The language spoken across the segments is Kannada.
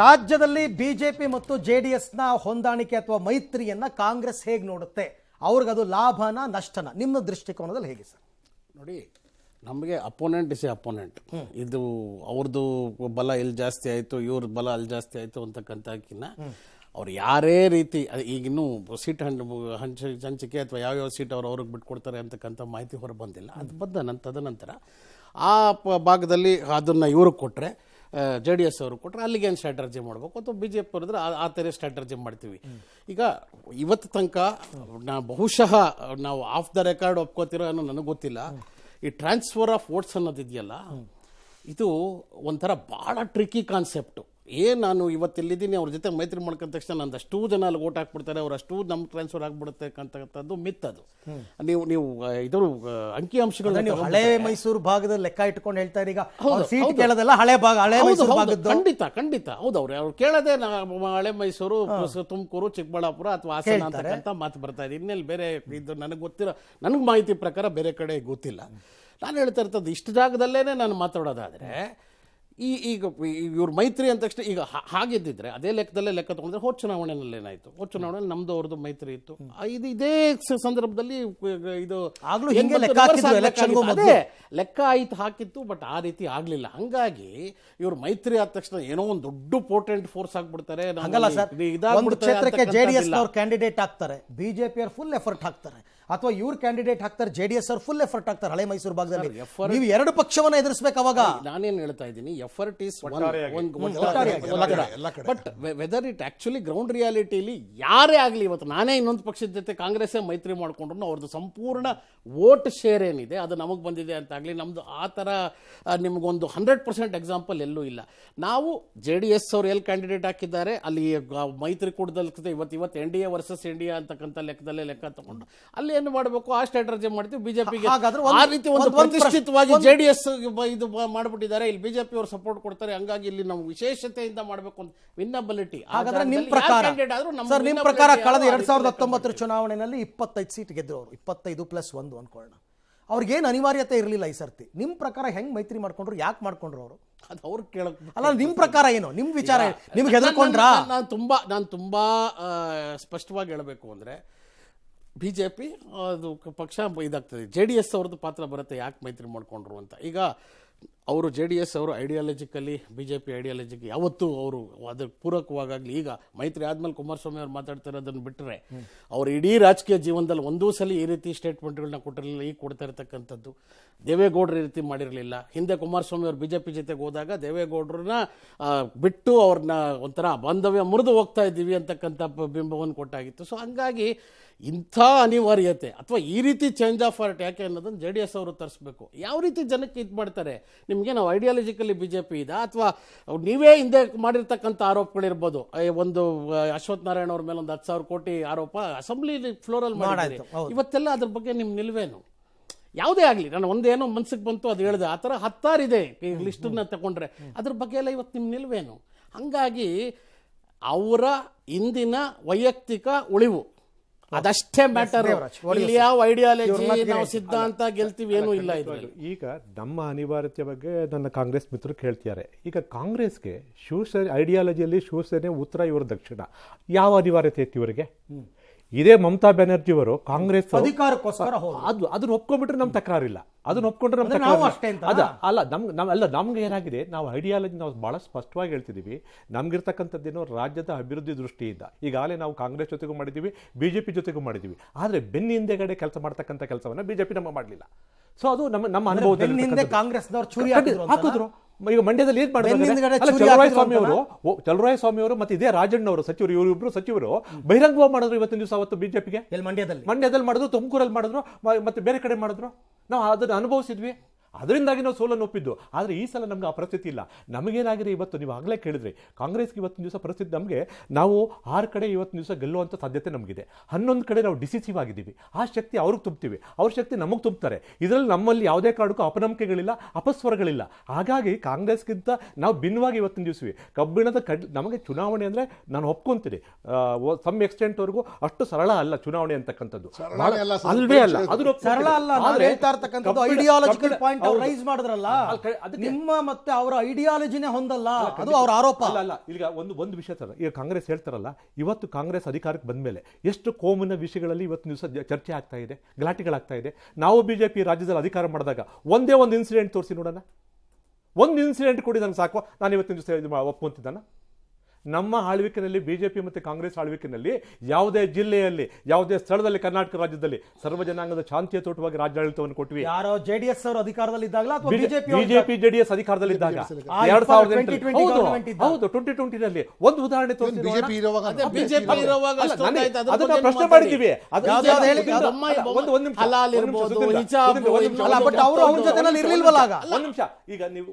ರಾಜ್ಯದಲ್ಲಿ ಬಿಜೆಪಿ ಮತ್ತು ಜೆಡಿಎಸ್ನ ಹೊಂದಾಣಿಕೆ ಅಥವಾ ಮೈತ್ರಿಯನ್ನ ಕಾಂಗ್ರೆಸ್ ಹೇಗೆ ನೋಡುತ್ತೆ? ಅವ್ರಿಗದು ಲಾಭನ ನಷ್ಟನ ನಿಮ್ಮ ದೃಷ್ಟಿಕೋನದಲ್ಲಿ ಹೇಗೆ ಸರ್? ನೋಡಿ, ನಮಗೆ ಅಪೋನೆಂಟ್ ಇಸ್ ಎ ಅಪೋನೆಂಟ್. ಇದು ಅವ್ರದ್ದು ಬಲ ಇಲ್ಲಿ ಜಾಸ್ತಿ ಆಯಿತು, ಇವ್ರ ಬಲ ಅಲ್ಲಿ ಜಾಸ್ತಿ ಆಯಿತು ಅಂತಕ್ಕಂಥಕ್ಕಿಂತ ಅವ್ರು ಯಾರೇ ರೀತಿ ಈಗಿನ್ನೂ ಸೀಟ್ ಹಂಚಿಕೆ ಅಥವಾ ಯಾವ್ಯಾವ ಸೀಟ್ ಅವ್ರಿಗೆ ಬಿಟ್ಕೊಡ್ತಾರೆ ಅಂತಕ್ಕಂಥ ಮಾಹಿತಿ ಹೊರ ಬಂದಿಲ್ಲ. ಅದು ತದನಂತರ ಆ ಭಾಗದಲ್ಲಿ ಅದನ್ನು ಇವ್ರಿಗೆ ಕೊಟ್ಟರೆ, ಜೆ ಡಿ ಎಸ್ ಅವರು ಕೊಟ್ಟರೆ ಅಲ್ಲಿಗೆ ಏನು ಸ್ಟ್ರಾಟರ್ಜಿ ಮಾಡಬೇಕು ಅಥವಾ ಬಿ ಜೆ ಪಿ ಅವರಿದ್ರೆ ಆ ಥರ ಸ್ಟ್ರಾಟರ್ಜಿ ಮಾಡ್ತೀವಿ. ಈಗ ಇವತ್ತು ತನಕ ಬಹುಶಃ ನಾವು ಆಫ್ ದ ರೆಕಾರ್ಡ್ ಒಪ್ಕೋತಿರೋ ಅನ್ನೋ ನನಗೆ ಗೊತ್ತಿಲ್ಲ. ಈ ಟ್ರಾನ್ಸ್ಫರ್ ಆಫ್ ವೋಟ್ಸ್ ಅನ್ನೋದಿದೆಯಲ್ಲ, ಇದು ಒಂಥರ ಭಾಳ ಟ್ರಿಕಿ ಕಾನ್ಸೆಪ್ಟು. ನಾನು ಇವತ್ತೆಲ್ಲಿದ್ದೀನಿ ಅವ್ರ ಜೊತೆ ಮೈತ್ರಿ ಮಾಡ್ಕೊಂಡ ತಕ್ಷಣ ನಂದು ಅಷ್ಟೂ ಜನ ಅಲ್ಲಿ ಓಟ್ ಹಾಕ್ಬಿಡ್ತಾರೆ, ಅವ್ರು ಅಷ್ಟೂ ನಮ್ಗೆ ಟ್ರಾನ್ಸ್ಫರ್ ಆಗ್ಬಿಡುತ್ತೆ ಅಂತಕ್ಕಂಥದ್ದು ಮಿತ್. ಅದು ನೀವು ಇದ್ರ ಅಂಕಿ ಅಂಶಗಳು ಹಳೆ ಮೈಸೂರು ಭಾಗದ ಲೆಕ್ಕ ಇಟ್ಕೊಂಡು ಹೇಳ್ತಾ ಇರಿ. ಈಗ ಸೀಟ್ ಕೇಳೋದೆಲ್ಲ ಹಳೆ ಭಾಗ, ಹಳೆ ಮೈಸೂರು ಭಾಗದ್ದು. ಖಂಡಿತ ಹೌದು. ಅವ್ರು ಕೇಳೋದೇ ಹಳೆ ಮೈಸೂರು, ತುಮಕೂರು, ಚಿಕ್ಕಬಳ್ಳಾಪುರ ಅಥವಾ ಹಾಸನ ಅಂತಕ್ಕಂಥ ಮಾತು ಬರ್ತಾ ಇದೆ. ಇನ್ನೆಲ್ಲಿ ಬೇರೆ ಇದು ನನಗೆ ಮಾಹಿತಿ ಪ್ರಕಾರ ಬೇರೆ ಕಡೆ ಗೊತ್ತಿಲ್ಲ. ನಾನು ಹೇಳ್ತಾ ಇರ್ತದ್ದು ಇಷ್ಟು ಜಾಗದಲ್ಲೇನೆ ನಾನು ಮಾತಾಡೋದಾದ್ರೆ, ಈಗ ಇವ್ರ ಮೈತ್ರಿ ಅಂದ ತಕ್ಷಣ ಈಗ ಹಾಗಿದ್ದಿದ್ರೆ ಅದೇ ಲೆಕ್ಕದಲ್ಲೇ ಲೆಕ್ಕ ತಗೊಂಡ್ರೆ ಹೋದ ಚುನಾವಣೆಯಲ್ಲಿ ಏನಾಯ್ತು? ಹೋದ ಚುನಾವಣೆಯಲ್ಲಿ ನಮ್ದು ಅವ್ರದ್ದು ಮೈತ್ರಿ ಇತ್ತು. ಇದೇ ಸಂದರ್ಭದಲ್ಲಿ ಇದು ಅದೇ ಲೆಕ್ಕ ಆಯ್ತು ಹಾಕಿತ್ತು, ಬಟ್ ಆ ರೀತಿ ಆಗ್ಲಿಲ್ಲ. ಹಂಗಾಗಿ ಇವ್ರ ಮೈತ್ರಿ ಆದ ತಕ್ಷಣ ಏನೋ ಒಂದು ದೊಡ್ಡ ಪೋರ್ಟೆಂಟ್ ಫೋರ್ಸ್ ಆಗ್ಬಿಡ್ತಾರೆ. ಕ್ಷೇತ್ರಕ್ಕೆ ಜೆಡಿಎಸ್ ಅವ್ರ ಕ್ಯಾಂಡಿಡೇಟ್ ಆಗ್ತಾರೆ, ಬಿಜೆಪಿ ಅವ್ರು ಫುಲ್ ಎಫರ್ಟ್ ಹಾಕ್ತಾರೆ, ಅಥವಾ ಇವ್ರ ಕ್ಯಾಂಡಿಡೇಟ್ ಹಾಕ್ತಾರೆ, ಜೆಡಿಎಸ್ ಅವ್ರು ಫುಲ್ ಎಫರ್ಟ್ ಹಾಕ್ತಾರೆ ಹಳೆ ಮೈಸೂರು ಭಾಗದಲ್ಲಿ. ನೀವು ಎರಡು ಪಕ್ಷವನ್ನ ಎದುರಿಸಬೇಕು. ಅವಾಗ ನಾನೇನು ಹೇಳ್ತಾ ಇದ್ದೀನಿ, effort is but whether it actually ground ರಿಯಾಲಿಟಿಲಿ ಯಾರೇ ಆಗಲಿ, ಇವತ್ತು ನಾನೇ ಇನ್ನೊಂದು ಪಕ್ಷದ ಜೊತೆ ಕಾಂಗ್ರೆಸ್ಸೇ ಮೈತ್ರಿ ಮಾಡ್ಕೊಂಡ್ರು ಅವ್ರದ್ದು ಸಂಪೂರ್ಣ ವೋಟ್ ಶೇರ್ ಏನಿದೆ ಅದು ನಮಗೆ ಬಂದಿದೆ ಅಂತಾಗಲಿ, ನಮ್ದು ಆ ಥರ ನಿಮಗೊಂದು 100% ಎಕ್ಸಾಂಪಲ್ ಎಲ್ಲೂ ಇಲ್ಲ. ನಾವು ಜೆ ಡಿ ಎಸ್ ಅವ್ರು ಎಲ್ಲಿ ಕ್ಯಾಂಡಿಡೇಟ್ ಹಾಕಿದ್ದಾರೆ ಅಲ್ಲಿ ಮೈತ್ರಿಕೂಟದಲ್ಲಿ ಇವತ್ತು N D A versus India ಅಂತಕ್ಕಂಥ ಲೆಕ್ಕದಲ್ಲೇ ಲೆಕ್ಕ ತಗೊಂಡು ಅಲ್ಲಿ ಏನು ಮಾಡಬೇಕು ಆ ಸ್ಟ್ರಾಟಜಿ ಮಾಡ್ತೀವಿ. ಬಿಜೆಪಿಗೆ ಆ ರೀತಿ ಒಂದು ಪ್ರತಿಷ್ಠಿತವಾಗಿ ಜೆ ಡಿ ಎಸ್ ಇದು ಮಾಡ್ಬಿಟ್ಟಿದ್ದಾರೆ, ಇಲ್ಲಿ ಬಿಜೆಪಿ ಅವರು ಸಪೋರ್ಟ್ ಕೊಡ್ತಾರೆ. ಹಂಗಾಗಿ ಇಲ್ಲಿ ನಾವು ವಿಶೇಷತೆಯಿಂದ ಮಾಡಬೇಕು ಅಂತ ವಿನ್ನಬಿಲಿಟಿ. ಹಾಗಾದ್ರೆ ನಿಮ್ಮ ಪ್ರಕಾರ ಕಳೆದ 2019 ಚುನಾವಣೆಯಲ್ಲಿ 25 ಸೀಟ್ ಗೆದ್ರು ಅವರು, 25+1 ಅನ್ಕೊಳ್ಳೋಣ. ಅವ್ರಿಗೇನು ಅನಿವಾರ್ಯತೆ ಇರಲಿಲ್ಲ ಈ ಸರ್ತಿ. ನಿಮ್ಮ ಪ್ರಕಾರ ಹೆಂಗ್ ಮೈತ್ರಿ ಮಾಡ್ಕೊಂಡ್ರು, ಯಾಕೆ ಮಾಡ್ಕೊಂಡ್ರು ಅವರು? ಅದು ಅವ್ರು ಕೇಳಕ್ ಅಲ್ಲ, ನಿಮ್ಮ ಪ್ರಕಾರ ಏನು, ನಿಮ್ಮ ವಿಚಾರ ನಿಮ್ಗೆ ಹೆದರ್ಕೊಂಡ್ರಾ? ನಾನು ತುಂಬಾ ಸ್ಪಷ್ಟವಾಗಿ ಹೇಳಬೇಕು ಅಂದ್ರೆ, ಬಿಜೆಪಿ ಅದು ಪಕ್ಷ ಇದಾಗ್ತದೆ, ಜೆ ಡಿ ಎಸ್ ಅವ್ರದ್ದು ಪಾತ್ರ ಬರುತ್ತೆ ಯಾಕೆ ಮೈತ್ರಿ ಮಾಡ್ಕೊಂಡ್ರು ಅಂತ. ಈಗ ಅವರು ಜೆ ಡಿ ಎಸ್ ಅವರು ಐಡಿಯಾಲಜಿಕಲಿ ಬಿ ಜೆ ಪಿ ಐಡಿಯಾಲಜಿಗೆ ಯಾವತ್ತೂ ಅವರು ಅದಕ್ಕೆ ಪೂರಕವಾಗಲಿ. ಈಗ ಮೈತ್ರಿ ಆದ್ಮೇಲೆ ಕುಮಾರಸ್ವಾಮಿ ಅವ್ರು ಮಾತಾಡ್ತಿರೋದನ್ನು ಬಿಟ್ಟರೆ ಅವ್ರು ಇಡೀ ರಾಜಕೀಯ ಜೀವನದಲ್ಲಿ ಒಂದೂ ಸಲ ಈ ರೀತಿ ಸ್ಟೇಟ್ಮೆಂಟ್ಗಳನ್ನ ಕೊಟ್ಟಿರಲಿಲ್ಲ. ಈಗ ಕೊಡ್ತಾ ಇರ್ತಕ್ಕಂಥದ್ದು ದೇವೇಗೌಡರು ಈ ರೀತಿ ಮಾಡಿರಲಿಲ್ಲ. ಹಿಂದೆ ಕುಮಾರಸ್ವಾಮಿ ಅವರು ಬಿಜೆಪಿ ಜೊತೆಗೆ ಹೋದಾಗ ದೇವೇಗೌಡರನ್ನ ಬಿಟ್ಟು ಅವ್ರನ್ನ ಒಂಥರ ಬಾಂಧವ್ಯ ಮುರಿದು ಹೋಗ್ತಾ ಇದ್ದೀವಿ ಅಂತಕ್ಕಂಥ ಬಿಂಬವನ್ನು ಕೊಟ್ಟಾಗಿತ್ತು. ಸೊ ಹಂಗಾಗಿ ಇಂಥ ಅನಿವಾರ್ಯತೆ ಅಥವಾ ಈ ರೀತಿ ಚೇಂಜ್ ಆಫ್ ಹಾರ್ಟ್ ಯಾಕೆ ಅನ್ನೋದನ್ನು ಜೆ ಡಿ ಎಸ್ ಅವರು ತರಿಸ್ಬೇಕು. ಯಾವ ರೀತಿ ಜನಕ್ಕೆ ಇದು ಮಾಡ್ತಾರೆ? ನಿಮಗೆ ನಾವು ಐಡಿಯಾಲಜಿಕಲಿ ಬಿ ಜೆ ಪಿ ಇದೆ, ಅಥವಾ ನೀವೇ ಹಿಂದೆ ಮಾಡಿರ್ತಕ್ಕಂಥ ಆರೋಪಗಳಿರ್ಬೋದು. ಒಂದು ಅಶ್ವಥ್ ನಾರಾಯಣ ಅವ್ರ ಮೇಲೆ ಒಂದು 10,000 ಕೋಟಿ ಆರೋಪ ಅಸೆಂಬ್ಲಿ ಫ್ಲೋರಲ್ಲಿ ಮಾಡಿದ್ದಾರೆ. ಇವತ್ತೆಲ್ಲ ಅದ್ರ ಬಗ್ಗೆ ನಿಮ್ಮ ನಿಲುವೇನು? ಯಾವುದೇ ಆಗಲಿ, ನಾನು ಒಂದೇನೋ ಮನ್ಸಿಗೆ ಬಂತು ಅದು ಹೇಳಿದೆ, ಆ ಥರ 10 ಇದೆ ಈ ಲಿಸ್ಟನ್ನ ತಗೊಂಡ್ರೆ ಅದ್ರ ಬಗ್ಗೆ ಎಲ್ಲ ಇವತ್ತು ನಿಮ್ಮ ನಿಲುವೇನು? ಹಂಗಾಗಿ ಅವರ ಇಂದಿನ ವೈಯಕ್ತಿಕ ಉಳಿವು ಅದಷ್ಟೇ ಮ್ಯಾಟರ್. ಇಲ್ಲಿ ಯಾವ ಐಡಿಯಾಲಜಿ ನಾವು ಸಿದ್ಧಾಂತ ಗೆಲ್ತೀವಿ ಏನೂ ಇಲ್ಲ ಇದರಲ್ಲಿ. ಈಗ ನಮ್ಮ ಅನಿವಾರ್ಯತೆ ಬಗ್ಗೆ ನನ್ನ ಕಾಂಗ್ರೆಸ್ ಮಿತ್ರರು ಕೇಳ್ತಿದ್ದಾರೆ. ಈಗ ಕಾಂಗ್ರೆಸ್ಗೆ ಶಿವಸೇನೆ ಐಡಿಯಾಲಜಿಯಲ್ಲಿ ಶಿವಸೇನೆ ಉತ್ತರ, ಇವರು ದಕ್ಷಿಣ. ಯಾವ ಅನಿವಾರ್ಯತೆ ಇತ್ತು ಇವರಿಗೆ? ಇದೇ ಮಮತಾ ಬ್ಯಾನರ್ಜಿ ಅವರು ಕಾಂಗ್ರೆಸ್ ಅಧಿಕಾರಕ್ಕೋಸ್ಕರ ಅದನ್ನ ಒಪ್ಕೊಂಡ್ಬಿಟ್ರೆ ನಮ್ ತಕರಾರಿಲ್ಲ, ಅದನ್ನ ಒಪ್ಕೊಂಡ್ರೆ ನಮ್ ತಕರಾರಿಲ್ಲ. ನಮ್ಗೆ ಏನಾಗಿದೆ, ನಾವು ಐಡಿಯಾಲಜಿ ನಾವು ಬಹಳ ಸ್ಪಷ್ಟವಾಗಿ ಹೇಳ್ತಿದೀವಿ. ನಮ್ಗಿರ್ತಕ್ಕಂಥದ್ದೇನೋ ರಾಜ್ಯದ ಅಭಿವೃದ್ಧಿ ದೃಷ್ಟಿಯಿಂದ ಈಗಾಗಲೇ ನಾವು ಕಾಂಗ್ರೆಸ್ ಜೊತೆಗೂ ಮಾಡಿದೀವಿ, ಬಿಜೆಪಿ ಜೊತೆಗೂ ಮಾಡಿದೀವಿ. ಆದ್ರೆ ಬೆನ್ನ ಹಿಂದೆಗಡೆ ಕೆಲಸ ಮಾಡ್ತಕ್ಕಂಥ ಕೆಲಸವನ್ನ ಬಿಜೆಪಿ ನಮ್ಮ ಮಾಡಲಿಲ್ಲ. ಸೊ ಅದು ನಮ್ಮ ಅನುಭವದಲ್ಲಿ ಕಾಂಗ್ರೆಸ್ನವರು ಹಾಕಿದ್ರು. ಈಗ ಮಂಡ್ಯದಲ್ಲಿ ಏನ್ ಮಾಡಿದ್ರು, ಚಲುವರಾಯ ಸ್ವಾಮಿ ಅವರು ಮತ್ತೆ ಇದೇ ರಾಜಣ್ಣ ಅವರು ಸಚಿವರು, ಇವರಿಬ್ರು ಸಚಿವರು ಬಹಿರಂಗವಾಗಿ ಮಾಡಿದ್ರು ಇವತ್ತಿನ ದಿವಸ. ಅವತ್ತು ಬಿಜೆಪಿಗೆ ಮಂಡ್ಯದಲ್ಲಿ ಮಾಡಿದ್ರು, ತುಮಕೂರಲ್ಲಿ ಮಾಡಿದ್ರು, ಮತ್ತೆ ಬೇರೆ ಕಡೆ ಮಾಡಿದ್ರು. ನಾವು ಅದನ್ನು ಅನುಭವಿಸಿದ್ವಿ, ಅದರಿಂದಾಗಿ ನಾವು ಸೋಲನ್ನು ಒಪ್ಪಿದ್ದು. ಆದರೆ ಈ ಸಲ ನಮ್ಗೆ ಆ ಪರಿಸ್ಥಿತಿ ಇಲ್ಲ. ನಮಗೇನಾಗಿದೆ, ಇವತ್ತು ನೀವು ಆಗಲೇ ಕೇಳಿದ್ರಿ, ಕಾಂಗ್ರೆಸ್ಗೆ ಇವತ್ತಿನ ದಿವಸ ಪರಿಸ್ಥಿತಿ ನಮಗೆ, ನಾವು 6 ಕಡೆ ಇವತ್ತಿನ ದಿವಸ ಗೆಲ್ಲುವಂಥ ಸಾಧ್ಯತೆ ನಮಗಿದೆ. 11 ಕಡೆ ನಾವು ಡಿಸಿಸಿವ್ ಆಗಿದ್ದೀವಿ. ಆ ಶಕ್ತಿ ಅವ್ರಿಗೆ ತುಂಬ್ತೀವಿ, ಅವ್ರ ಶಕ್ತಿ ನಮಗೆ ತುಂಬ್ತಾರೆ. ಇದರಲ್ಲಿ ನಮ್ಮಲ್ಲಿ ಯಾವುದೇ ಕಾರಣಕ್ಕೂ ಅಪನಂಬಿಕೆಗಳಿಲ್ಲ, ಅಪಸ್ವರಗಳಿಲ್ಲ. ಹಾಗಾಗಿ ಕಾಂಗ್ರೆಸ್ಗಿಂತ ನಾವು ಭಿನ್ನವಾಗಿ ಇವತ್ತಿನ ದಿವಸವಿ ಕಬ್ಬಿಣದ ನಮಗೆ ಚುನಾವಣೆ ಅಂದರೆ ನಾನು ಒಪ್ಕೊಂತೀನಿ, ಸಮ್ ಎಕ್ಸ್ಟೆಂಟ್ವರೆಗೂ ಅಷ್ಟು ಸರಳ ಅಲ್ಲ ಚುನಾವಣೆ ಅಂತಕ್ಕಂಥದ್ದು. ಅಲ್ವೇ ಅಲ್ಲ, ಅದು ಸರಳ ಅಲ್ಲ. ಐಡಿಯಾಲಜಿಕಲ್ ಪಾಯಿಂಟ್ ಅವ್ರು ರೈಸ್ ಮಾಡಿದ್ರಲ್ಲ, ನಿಮ್ಮ ಮತ್ತೆ ಅವರ ಐಡಿಯಾಲಜಿನೇ ಹೊಂದಲ್ಲ, ಅದು ಅವ್ರ ಆರೋಪ. ಅಲ್ಲ ಈಗ ಒಂದು ವಿಷಯ ಸರ್, ಈಗ ಕಾಂಗ್ರೆಸ್ ಹೇಳ್ತಾರಲ್ಲ, ಇವತ್ತು ಕಾಂಗ್ರೆಸ್ ಅಧಿಕಾರಕ್ಕೆ ಬಂದ ಮೇಲೆ ಎಷ್ಟು ಕೋಮಿನ ವಿಷಯಗಳಲ್ಲಿ ಇವತ್ತು ದಿವಸ ಚರ್ಚೆ ಆಗ್ತಾ ಇದೆ, ಗಲಾಟೆಗಳಾಗ್ತಾ ಇದೆ. ನಾವು ಬಿಜೆಪಿ ರಾಜ್ಯದಲ್ಲಿ ಅಧಿಕಾರ ಮಾಡಿದಾಗ ಒಂದೇ ಒಂದು ಇನ್ಸಿಡೆಂಟ್ ತೋರಿಸಿ ನೋಡೋಣ. ಒಂದು ಇನ್ಸಿಡೆಂಟ್ ಕೊಡಿ ನನಗೆ ಸಾಕು, ನಾನು ಇವತ್ತಿನ ದಿವಸ ಒಪ್ಕೊಂತಿದ್ದಾನ. ನಮ್ಮ ಆಳ್ವಿಕೆಯಲ್ಲಿ ಬಿಜೆಪಿ ಮತ್ತು ಕಾಂಗ್ರೆಸ್ ಆಳ್ವಿಕೆಯಲ್ಲಿ ಯಾವುದೇ ಜಿಲ್ಲೆಯಲ್ಲಿ ಯಾವುದೇ ಸ್ಥಳದಲ್ಲಿ ಕರ್ನಾಟಕ ರಾಜ್ಯದಲ್ಲಿ ಸರ್ವ ಜನಾಂಗದ ಶಾಂತಿಯ ತೋಟವಾಗಿ ರಾಜ್ಯಾಡಳಿತವನ್ನು ಕೊಟ್ವಿ. ಯಾರೋ ಜೆಡಿಎಸ್ ಅವರು ಅಧಿಕಾರದಲ್ಲಿ ಇದ್ದಾಗಲಾ ಅಥವಾ ಬಿಜೆಪಿ ಜೆಡಿಎಸ್ ಅಧಿಕಾರದಲ್ಲಿ ಇದ್ದಾಗ 2020 ಹೌದು 2020ನಲ್ಲಿ ಒಂದು ಉದಾಹರಣೆ ತೋರಿಸಿ. ಪ್ರಶ್ನೆ ಮಾಡಿದ್ದೀವಿ. ಒಂದು ನಿಮಿಷ, ಈಗ ನೀವು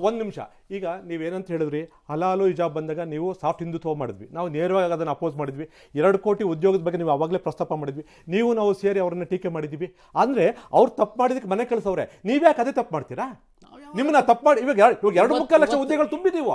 ಒಂದು ನಿಮಿಷ, ಈಗ ನೀವೇನಂತ ಹೇಳಿದ್ರಿ, ಹಲಾಲು ಹಿಜಾಬ್ ಬಂದಾಗ ನೀವು ಸಾಫ್ಟ್ ಹಿಂದುತ್ವ ಮಾಡಿದ್ವಿ, ನಾವು ನೇರವಾಗಿ ಅದನ್ನು ಅಪೋಸ್ ಮಾಡಿದ್ವಿ. 2 ಕೋಟಿ ಉದ್ಯೋಗದ ಬಗ್ಗೆ ನೀವು ಅವಾಗಲೇ ಪ್ರಸ್ತಾಪ ಮಾಡಿದ್ವಿ, ನಾವು ಸೇರಿ ಅವ್ರನ್ನ ಟೀಕೆ ಮಾಡಿದ್ವಿ. ಅಂದ್ರೆ ಅವ್ರು ತಪ್ಪು ಮಾಡಿದಕ್ಕೆ ಮನೆ ಕಳಿಸವ್ರೆ, ನೀವ್ಯಾಕೆ ಅದೇ ತಪ್ಪು ಮಾಡ್ತೀರಾ? ನಿಮ್ಮನ್ನ ತಪ್ಪು ಮಾಡಿ ಇವಾಗ 2.25 ಲಕ್ಷ ಹುದ್ದೆಗಳು ತುಂಬಿದೀವ.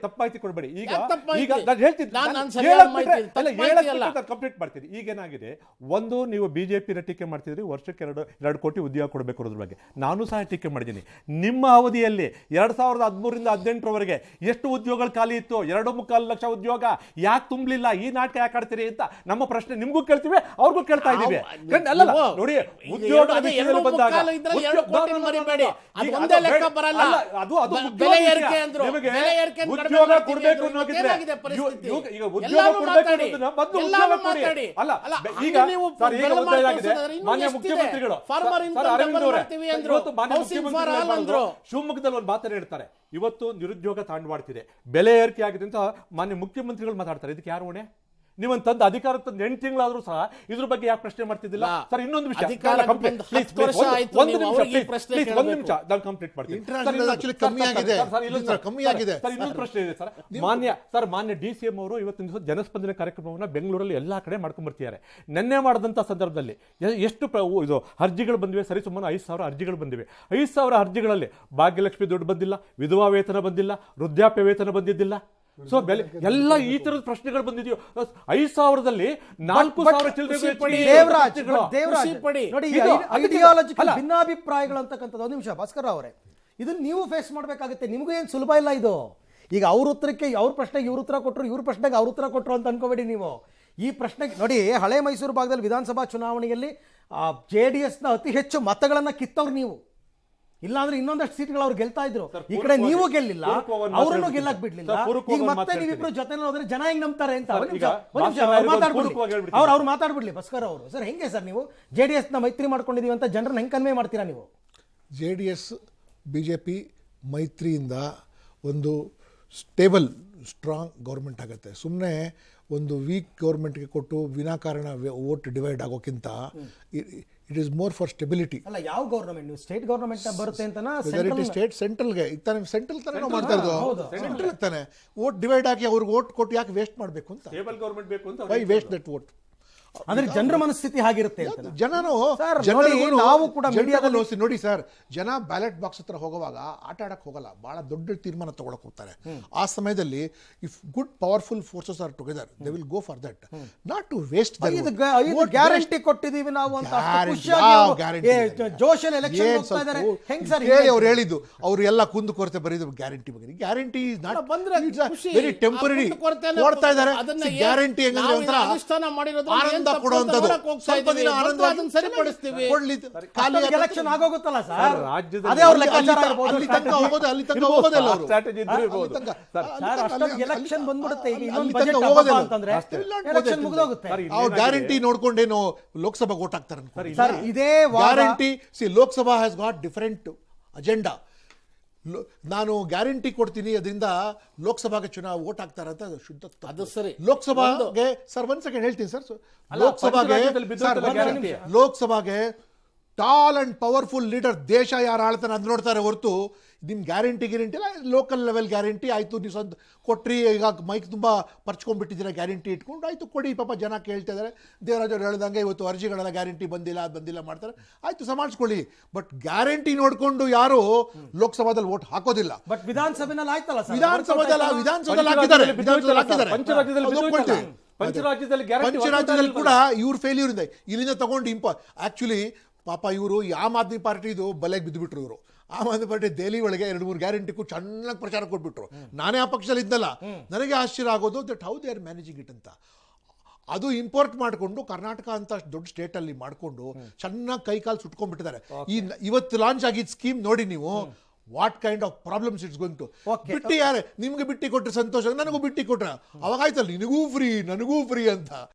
ತಪ್ಪಾಯ್ತಿ ಕೊಡ್ಬೇಡಿ. ಕಂಪ್ಲೀಟ್ ಮಾಡ್ತೀನಿ. ಈಗೇನಾಗಿದೆ, ಒಂದು ನೀವು ಬಿಜೆಪಿ ಟೀಕೆ ಮಾಡ್ತಿದ್ರಿ, ವರ್ಷಕ್ಕೆ 2 ಕೋಟಿ ಉದ್ಯೋಗ ಕೊಡಬೇಕು ಅನ್ನೋದ್ರ ಬಗ್ಗೆ ನಾನು ಸಹ ಟೀಕೆ ಮಾಡಿದ್ದೀನಿ. ನಿಮ್ಮ ಅವಧಿಯಲ್ಲಿ 2013ರಿಂದ 2018ರವರೆಗೆ ಎಷ್ಟು ಉದ್ಯೋಗಗಳು ಖಾಲಿ ಇತ್ತು? 2.25 ಲಕ್ಷ ಉದ್ಯೋಗ ಯಾಕೆ ತುಂಬಲಿಲ್ಲ? ಈ ನಾಟಕ ಯಾಕೆ ಆಡ್ತೀರಿ ಅಂತ ನಮ್ಮ ಪ್ರಶ್ನೆ ನಿಮಗೂ ಕೇಳ್ತೀವಿ, ಅವ್ರಿಗೂ ಕೇಳ್ತಾ ಇದ್ದೀವಿ. ಅಲ್ಲ ನೋಡಿ, ಉದ್ಯೋಗ ಬಂದಾಗ ಉದ್ಯೋಗ ಕೊಡಬೇಕು ಅನ್ನೋದಿದ್ರೆ ಈಗ ಉದ್ಯೋಗ ಕೊಡಬೇಕು ಅಲ್ಲ. ಈಗ ಮಾನ್ಯ ಮುಖ್ಯಮಂತ್ರಿಗಳು ಶಿವಮೊಗ್ಗದಲ್ಲಿ ಒಂದು ಮಾತನ್ನು ಹೇಳ್ತಾರೆ, ಇವತ್ತು ನಿರುದ್ಯೋಗ ತಾಂಡವಾಡ್ತಿದೆ, ಬೆಲೆ ಏರಿಕೆ ಆಗಿದೆ ಅಂತ ಮಾನ್ಯ ಮುಖ್ಯಮಂತ್ರಿಗಳು ಮಾತಾಡ್ತಾರೆ. ಇದಕ್ಕೆ ಯಾರು ಹೊಣೆ? ನೀವೊಂದು ತಂದು ಅಧಿಕಾರಕ್ಕೆ ತಂದು 8 ತಿಂಗಳಾದ್ರೂ ಸಹ ಇದ್ರ ಬಗ್ಗೆ ಯಾಕೆ ಪ್ರಶ್ನೆ ಮಾಡ್ತಿದ್ದಿಲ್ಲ? ಸರ್, ಇನ್ನೊಂದು ವಿಷಯ, ಒಂದು ನಿಮಿಷ ನಾನು ಕಂಪ್ಲೀಟ್ ಮಾಡ್ತೀನಿ. ಇನ್ನೊಂದು ಪ್ರಶ್ನೆ ಇದೆ ಸರ್. ಮಾನ್ಯ DCM ಅವರು ಇವತ್ತಿನ ದಿವಸ ಜನಸ್ಪಂದನೆ ಕಾರ್ಯಕ್ರಮವನ್ನು ಬೆಂಗಳೂರಲ್ಲಿ ಎಲ್ಲಾ ಕಡೆ ಮಾಡ್ಕೊಂಡ್ ಬರ್ತಿದ್ದಾರೆ. ನಿನ್ನೆ ಮಾಡಿದಂತ ಸಂದರ್ಭದಲ್ಲಿ ಎಷ್ಟು ಇದು ಅರ್ಜಿಗಳು ಬಂದಿವೆ? ಸರಿಸುಮಾರು 5,000 ಅರ್ಜಿಗಳು ಬಂದಿವೆ. 5,000 ಅರ್ಜಿಗಳಲ್ಲಿ ಭಾಗ್ಯಲಕ್ಷ್ಮಿ ದುಡ್ಡು ಬಂದಿಲ್ಲ, ವಿಧವಾ ವೇತನ ಬಂದಿಲ್ಲ, ವೃದ್ಧಾಪ್ಯ ವೇತನ ಬಂದಿದ್ದಿಲ್ಲ. ಸೊ ಬೆಲೆ ಎಲ್ಲ ಈ ತರದ ಪ್ರಶ್ನೆಗಳು ಬಂದಿದೆಯೋ? 5,000ದಲ್ಲಿ 4,000 ಭಿನ್ನಾಭಿಪ್ರಾಯಗಳು ಅಂತಕ್ಕಂಥದ್ದು. ಒಂದು ನಿಮಿಷ ಭಾಸ್ಕರ್ ಅವರೇ, ಇದನ್ನ ನೀವು ಫೇಸ್ ಮಾಡಬೇಕಾಗುತ್ತೆ. ನಿಮಗೂ ಏನು ಸುಲಭ ಇಲ್ಲ ಇದು. ಈಗ ಅವ್ರ ಉತ್ತರಕ್ಕೆ ಅವ್ರ ಪ್ರಶ್ನೆಗೆ ಇವ್ರ ಉತ್ತರ ಕೊಟ್ಟರು, ಇವ್ರ ಪ್ರಶ್ನೆಗೆ ಅವ್ರ ಉತ್ತರ ಕೊಟ್ಟರು ಅಂತ ಅನ್ಕೋಬೇಡಿ ನೀವು. ಈ ಪ್ರಶ್ನೆಗೆ ನೋಡಿ, ಹಳೆ ಮೈಸೂರು ಭಾಗದಲ್ಲಿ ವಿಧಾನಸಭಾ ಚುನಾವಣೆಯಲ್ಲಿ JDSನ ಅತಿ ಹೆಚ್ಚು ಮತಗಳನ್ನ ಕಿತ್ತವ್ರು ನೀವು. ಇಲ್ಲಾಂದ್ರೆ ಇನ್ನೊಂದಷ್ಟು ಸೀಟ್ಗಳು ಅವ್ರು ಗೆಲ್ತಾ ಇದ್ರು. ಈ ಕಡೆ ನೀವು ಗೆಲ್ಲಿಲ್ಲ, ಅವರನ್ನು ಗೆಲ್ಲಕ್ ಬಿಡ್ಲಿಲ್ಲ. ಈಗ ಮತ್ತೆ ನೀವಿಬ್ರು ಜೊತೆ ಹೋದ್ರೆ ಜನ ಹೆಂಗ್ ನಂಬ್ತಾರೆ ಅಂತ ಅವ್ರು ಮಾತಾಡ್ಬಿಡ್ಲಿ. ಭಾಸ್ಕರ್ ಅವರು, ಸರ್ ಹೆಂಗೆ ಸರ್ ನೀವು JDSನ ಮೈತ್ರಿ ಮಾಡ್ಕೊಂಡಿದೀವಿ ಅಂತ ಜನರನ್ನ ಹೆಂಗ್ ಕನ್ವೆ ಮಾಡ್ತೀರಾ ನೀವು? JDS BJP ಮೈತ್ರಿಯಿಂದ ಒಂದು ಸ್ಟೇಬಲ್ ಸ್ಟ್ರಾಂಗ್ ಗೌರ್ಮೆಂಟ್ ಆಗುತ್ತೆ. ಸುಮ್ಮನೆ ಒಂದು ವೀಕ್ ಗೌರ್ಮೆಂಟ್ಗೆ ಕೊಟ್ಟು ವಿನಾಕಾರಣ ವೋಟ್ ಡಿವೈಡ್ ಆಗೋಕ್ಕಿಂತ it is more for stability. ಅಲ್ಲ, ಯಾವ ಗೌರ್ಮೆಂಟ್? ನೀವು ಸ್ಟೇಟ್ ಗೌರ್ಮೆಂಟ್ ಬರುತ್ತೆ ಅಂತ ಸ್ಟೇಟ್ ಸೆಂಟ್ರಲ್ಗೆ ಸೆಂಟ್ರಲ್ ತಾನೇ ನಾವು ಮಾಡ್ತಾ ಇರೋದು. ಸೆಂಟ್ರಲ್ ತಾನೆ ವೋಟ್ ಡಿವೈಡ್ ಆಗಿ ಅವ್ರಿಗೆ ವೋಟ್ ಕೊಟ್ಟು ಯಾಕೆ ವೇಸ್ಟ್ ಮಾಡಬೇಕು ಅಂತ. ಸ್ಟೇಬಲ್ ಗೌರ್ಮೆಂಟ್ ಬೇಕು ಅಂತ. Why waste that vote? ಅಂದ್ರೆ ಜನರ ಮನಸ್ಥಿತಿ ಹಾಗಿರುತ್ತೆ. ನಾವು ಕೂಡ ನೋಡಿ ಸರ್, ಜನ ಬ್ಯಾಲೆಟ್ ಬಾಕ್ಸ್ ಹತ್ರ ಹೋಗುವಾಗ ಆಟ ಆಡಕ್ ಹೋಗಲ್ಲ, ಬಹಳ ದೊಡ್ಡ ತೀರ್ಮಾನ ತಗೊಳಕ್ ಹೋಗ್ತಾರೆ. ಆ ಸಮಯದಲ್ಲಿ if good powerful forces are together, they will go for that, not to waste. Guarantee ಕೊಟ್ಟಿದೀವಿ ನಾವು ಅಂತ ಜೋಶಲ್ಲಿ ಎಲೆಕ್ಷನ್ ಹೋಗ್ತಾ ಇದ್ದಾರೆ. ಹೆಂಗ್ ಸರ್ ಅವ್ರು ಹೇಳಿದ್ದು? ಅವ್ರು ಎಲ್ಲ ಕುಂದು ಕೊರತೆ ಬರೀದು ಗ್ಯಾರಂಟಿ ಬಗ್ಗೆ. Guarantee is not very temporary ಕೊಡ್ತಾ ಇದ್ದಾರೆ. ಗ್ಯಾರಂಟಿ ಹೆಂಗಂದ್ರೆ ಒಂಥರ ಎಲೆಕ್ಷನ್ ಆಗೋಗುತ್ತಲ್ಲ ಸರ್, ಎಲೆಕ್ಷನ್ ಬಂದ್ಬಿಡುತ್ತೆ. ಗ್ಯಾರಂಟಿ ನೋಡ್ಕೊಂಡೇನು ಲೋಕಸಭಾ ವೋಟ್ ಹಾಕ್ತಾರೆ? ಇದೇ guarantee. Lok Sabha has got different agenda. ನಾನು ಗ್ಯಾರಂಟಿ ಕೊಡ್ತೀನಿ, ಅದರಿಂದ ಲೋಕಸಭಾಗೆ ಚುನಾವಣೆ ವೋಟ್ ಹಾಕ್ತಾರೆ ಅಂತ ಶುದ್ಧ. ಅದು ಸರಿ. ಲೋಕಸಭಾಗೆ ಸರ್ 1 ಸೆಕೆಂಡ್ ಹೇಳ್ತೀನಿ ಸರ್. ಲೋಕಸಭಾಗೆ ಟಾಲ್ ಅಂಡ್ ಪವರ್ಫುಲ್ ಲೀಡರ್ ದೇಶ ಯಾರು ಆಳ್ತಾನೆ ಅದು ನೋಡ್ತಾರೆ ಹೊರತು ನಿಮ್ಮ ಗ್ಯಾರಂಟಿ ಇಲ್ಲ, ಲೋಕಲ್ ಲೆವೆಲ್ ಗ್ಯಾರಂಟಿ ಆಯಿತು, ನೀವು ಸ್ವಂತ ಕೊಟ್ರಿ, ಈಗ ಮೈಕ್ ತುಂಬ ಪರ್ಚ್ಕೊಂಡ್ಬಿಟ್ಟಿದ್ದೀರಾ ಗ್ಯಾರಂಟಿ ಇಟ್ಕೊಂಡು, ಆಯಿತು ಕೊಡಿ, ಪಾಪ ಜನ ಕೇಳ್ತಾ ಇದ್ದಾರೆ, ದೇವರಾಜ್ ಅವ್ರು ಹೇಳ್ದಂಗೆ ಇವತ್ತು ಅರ್ಜಿಗಳೆಲ್ಲ ಗ್ಯಾರಂಟಿ ಬಂದಿಲ್ಲ, ಅದು ಬಂದಿಲ್ಲ ಮಾಡ್ತಾರೆ, ಆಯಿತು ಸಮಾಳಿಸ್ಕೊಳ್ಳಿ. ಬಟ್ ಗ್ಯಾರಂಟಿ ನೋಡಿಕೊಂಡು ಯಾರು ಲೋಕಸಭಾದಲ್ಲಿ ವೋಟ್ ಹಾಕೋದಿಲ್ಲ. ಬಟ್ ವಿಧಾನಸಭೆನಲ್ಲಿ ಆಯ್ತಲ್ಲ ಸರ್, ವಿಧಾನಸಭೆಯಲ್ಲಿ ಹಾಕಿದ್ದಾರೆ. ಪಂಚರಾಜ್ಯದಲ್ಲಿ ಕೂಡ ಇವ್ರ ಫೇಲ್ಯೂರ್ ಇದೆ. ಇಲ್ಲಿಂದ ತಗೊಂಡು ಆಕ್ಚುಲಿ ಪಾಪ ಇವರು ಆಮ್ ಆದ್ಮಿ ಪಾರ್ಟಿದು ಬಲೆಗೆ ಬಿದ್ದುಬಿಟ್ರು. ಇವರು ಆಮ್ ಆದ್ಮಿ ಪಾರ್ಟಿ ದೆಹಲಿ ಒಳಗೆ 2-3 ಗ್ಯಾರಂಟಿಗೂ ಚೆನ್ನಾಗಿ ಪ್ರಚಾರ ಕೊಟ್ಬಿಟ್ರು. ನಾನೇ ಆ ಪಕ್ಷದಲ್ಲಿ ಇದ್ದಲ್ಲ, ನನಗೆ ಆಶ್ಚರ್ಯ ಆಗೋದು that how they are managing it ಅಂತ. ಅದು ಇಂಪೋರ್ಟ್ ಮಾಡಿಕೊಂಡು ಕರ್ನಾಟಕ ಅಂತ ದೊಡ್ಡ ಸ್ಟೇಟಲ್ಲಿ ಮಾಡಿಕೊಂಡು ಚೆನ್ನಾಗಿ ಕೈಕಾಲು ಸುಟ್ಕೊಂಡ್ಬಿಟ್ಟಿದ್ದಾರೆ. ಇವತ್ತು ಲಾಂಚ್ ಆಗಿದ್ದ ಸ್ಕೀಮ್ ನೋಡಿ ನೀವು, what kind of problems it's going to. ಬಿಟ್ಟು ಯಾರೇ ನಿಮ್ಗೆ ಬಿಟ್ಟು ಕೊಟ್ಟರೆ ಸಂತೋಷ, ನನಗೂ ಬಿಟ್ಟು ಕೊಟ್ರೆ ಅವಾಗ ಆಯ್ತಲ್ಲ ನಿನಗೂ ಫ್ರೀ ನನಗೂ ಫ್ರೀ ಅಂತ.